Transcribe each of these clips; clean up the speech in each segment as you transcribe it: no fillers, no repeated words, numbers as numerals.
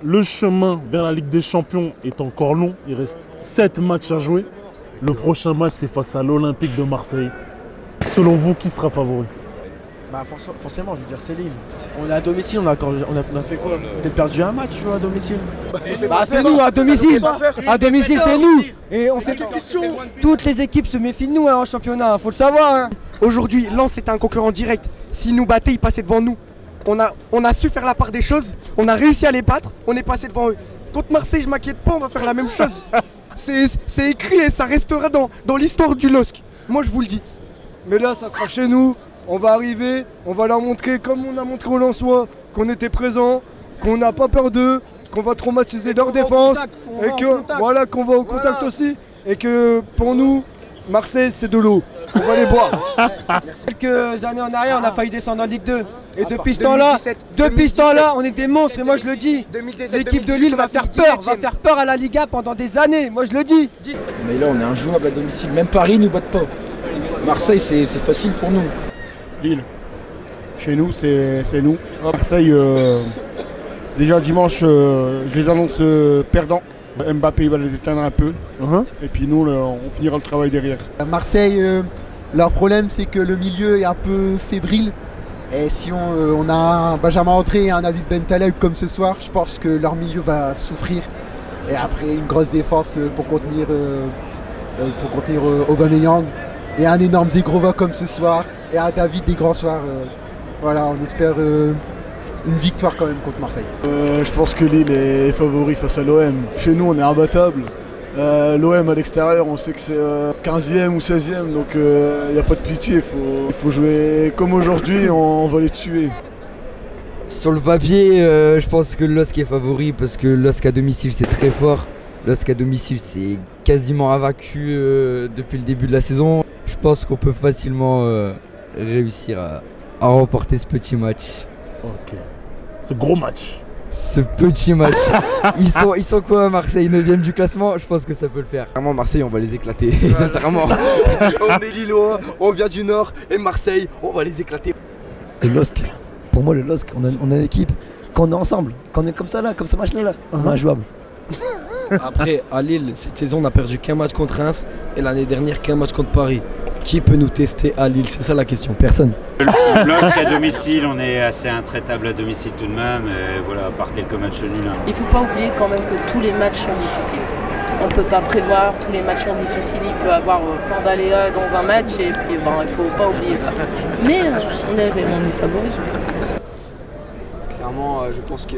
Le chemin vers la Ligue des Champions est encore long. Il reste 7 matchs à jouer. Le prochain match, c'est face à l'Olympique de Marseille. Selon vous, qui sera favori? Bah forcément, je veux dire, c'est Lille. On est à domicile, on a fait quoi? Peut-être perdu un match à domicile. Bah c'est nous, à domicile. À domicile, c'est nous. Et on fait toutes les équipes se méfient de nous en championnat, faut le savoir. Hein. Aujourd'hui, Lens est un concurrent direct. S'ils nous battaient, ils passaient devant nous. On a su faire la part des choses, on a réussi à les battre, on est passé devant eux. Contre Marseille, je m'inquiète pas, on va faire la même chose. C'est écrit et ça restera dans l'histoire du LOSC. Moi, je vous le dis. Mais là, ça sera chez nous. On va arriver, on va leur montrer, comme on a montré aux Lensois, qu'on était présents, qu'on n'a pas peur d'eux, qu'on va traumatiser leur défense, qu'on va au contact aussi, et que pour nous, Marseille, c'est de l'eau. On va les boire. Quelques années en arrière, on a failli descendre en Ligue 2. Et depuis ce temps-là, on est des monstres. Et moi, je le dis, l'équipe de Lille va faire peur à la Liga pendant des années. Moi, je le dis. Mais là, on est injouable à domicile. Même Paris ne nous batte pas. Marseille, c'est facile pour nous. Lille. Chez nous, c'est nous. Marseille, déjà dimanche, je les annonce perdants. Mbappé il va les éteindre un peu. Et puis nous, on finira le travail derrière. Marseille, leur problème, c'est que le milieu est un peu fébrile. Et si on a un Benjamin André et un David Bentaleb comme ce soir, je pense que leur milieu va souffrir. Et après, une grosse défense pour contenir Aubameyang. Et un énorme Zegrova comme ce soir. Et un David des grands soirs. Voilà, on espère une victoire quand même contre Marseille. Je pense que Lille est favori face à l'OM. Chez nous, on est imbattable. L'OM à l'extérieur, on sait que c'est 15e ou 16e, donc il n'y a pas de pitié. Il faut jouer comme aujourd'hui, on va les tuer. Sur le papier, je pense que le LOSC est favori parce que le LOSC à domicile c'est très fort. Le LOSC à domicile c'est quasiment invaincu depuis le début de la saison. Je pense qu'on peut facilement réussir à remporter ce petit match. Ok. Ce gros match. Ce petit match. Ils sont quoi à Marseille, 9e du classement? Je pense que ça peut le faire. Vraiment Marseille on va les éclater, sincèrement. On est Lillois, on vient du Nord et Marseille, on va les éclater. Le LOSC, pour moi le LOSC, on a une équipe, quand on est ensemble, quand on est comme ça là, comme ce match là, on est injouable. Après, à Lille, cette saison, on n'a perdu qu'un match contre Reims et l'année dernière qu'un match contre Paris. Qui peut nous tester à Lille? C'est ça la question. Personne. Le LOSC à domicile, on est assez intraitable à domicile tout de même. Et voilà, à part quelques matchs nuls. Il ne faut pas oublier quand même que tous les matchs sont difficiles. On ne peut pas prévoir, tous les matchs sont difficiles. Il peut y avoir plein d'aléas dans un match et puis il ne faut pas oublier ça. Mais on est favoris. Clairement, je pense que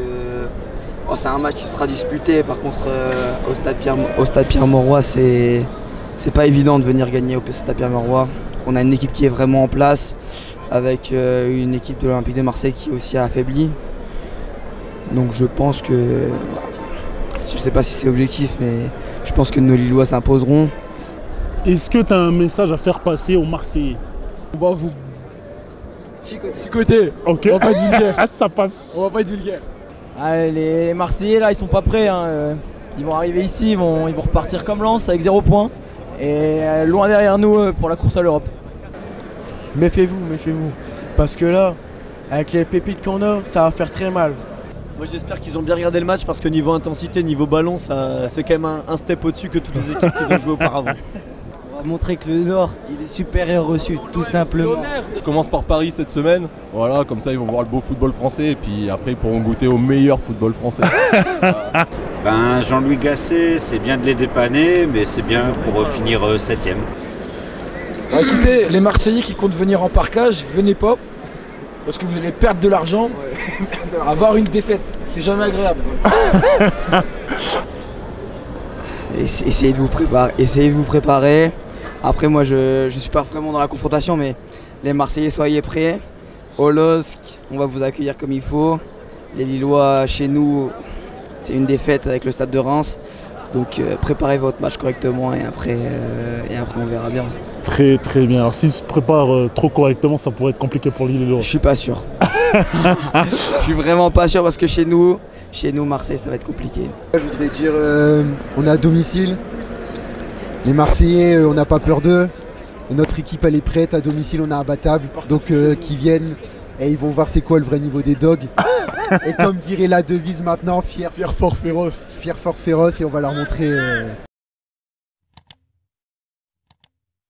c'est un match qui sera disputé. Par contre, au stade Pierre-Mauroy, c'est pas évident de venir gagner au Stade Pierre-Mauroy. On a une équipe qui est vraiment en place, avec une équipe de l'Olympique de Marseille qui est aussi affaiblie. Donc je pense que, je sais pas si c'est objectif, mais je pense que nos Lillois s'imposeront. Est-ce que tu as un message à faire passer aux Marseillais? On va vous chicoter. Ok. On va pas être vulgaire. Ah, ça passe. On va pas être vulgaire. Ah, les Marseillais là ils sont pas prêts. Hein. Ils vont arriver ici, ils vont repartir comme Lens avec 0 points. Et loin derrière nous pour la course à l'Europe. Méfiez-vous. Parce que là, avec les pépites qu'on a, ça va faire très mal. Moi j'espère qu'ils ont bien regardé le match parce que niveau intensité, niveau ballon, c'est quand même un step au-dessus que toutes les équipes qui ont joué auparavant. On va montrer que le Nord, il est supérieur au Sud, tout simplement. On commence par Paris cette semaine, voilà, comme ça ils vont voir le beau football français et puis après ils pourront goûter au meilleur football français. Jean-Louis Gasset, c'est bien de les dépanner, mais c'est bien pour finir 7e. Écoutez, les Marseillais qui comptent venir en parkage, venez pas. Parce que vous allez perdre de l'argent, avoir une défaite, c'est jamais agréable. Essayez de vous préparer. Après moi je suis pas vraiment dans la confrontation, mais les Marseillais soyez prêts. Au LOSC, on va vous accueillir comme il faut. Les Lillois chez nous, c'est une défaite avec le stade de Reims. Donc préparez votre match correctement et après on verra bien. Très très bien. Alors s'ils se préparent trop correctement, ça pourrait être compliqué pour Lille et l'Europe. Je suis pas sûr. Je suis vraiment pas sûr parce que chez nous Marseille ça va être compliqué. Je voudrais dire on est à domicile. Les Marseillais on n'a pas peur d'eux. Notre équipe elle est prête, à domicile on est imbattable. Donc qu'ils viennent et ils vont voir c'est quoi le vrai niveau des dogs. Et comme dirait la devise maintenant, fier, fort, féroce. Fier, fort, féroce, et on va leur montrer